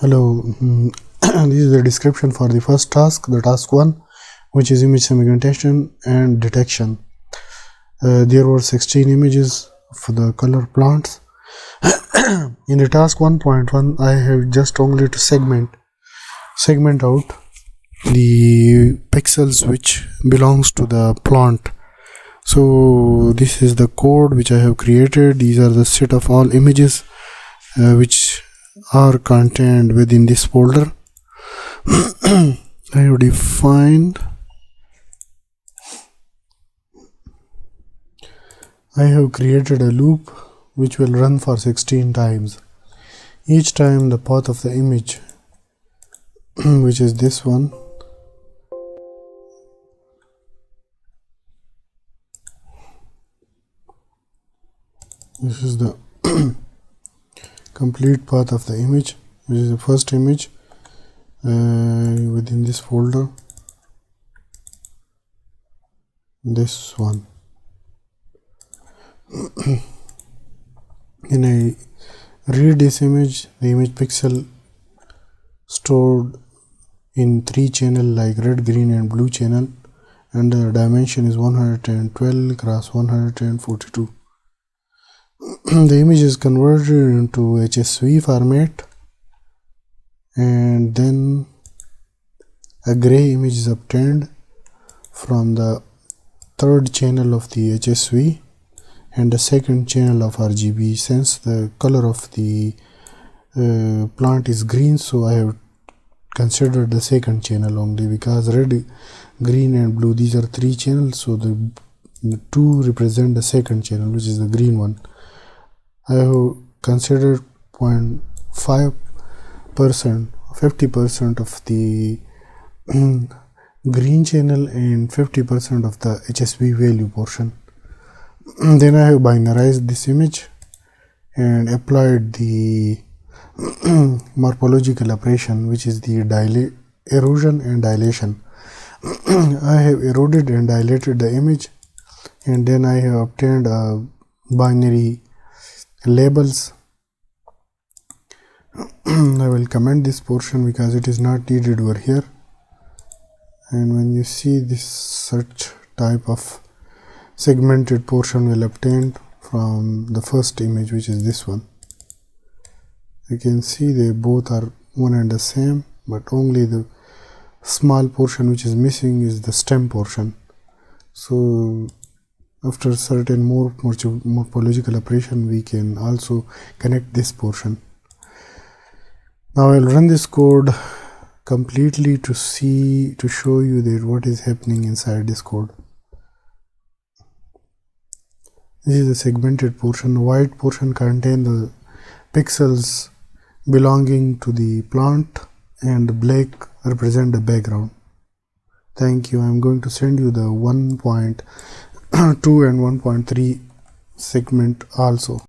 Hello, this is the description for the first task, the task 1, which is image segmentation and detection. There were 16 images for the color plants. In the task 1.1, I have just only to segment out the pixels which belongs to the plant. So this is the code which I have created. These are the set of all images which are contained within this folder. I have defined I have created a loop which will run for 16 times. Each time the path of the image which is this one this is the complete path of the image, which is the first image within this folder, this one. When I read this image, the image pixel stored in 3 channel like red, green and blue channel, and the dimension is 112 cross 142. The image is converted into HSV format, and then a gray image is obtained from the third channel of the HSV and the second channel of RGB. Since the color of the plant is green, so I have considered the second channel only, because red, green and blue, these are 3 channels, so the 2 represent the second channel, which is the green one. I have considered 0.5%, 50% of the green channel and 50% of the HSV value portion. Then I have binarized this image and applied the morphological operation, which is the erosion and dilation. I have eroded and dilated the image, and then I have obtained a binary labels. I will comment this portion because it is not needed over here. And when you see this such type of segmented portion will obtained from the first image, which is this one. You can see they both are one and the same, but only the small portion which is missing is the stem portion. So after certain more morphological operation, we can also connect this portion. Now I'll run this code completely to show you that what is happening inside this code. This is the segmented portion. The white portion contains the pixels belonging to the plant, and the black represent the background. Thank you. I'm going to send you the 1.2 and 1.3 segment also.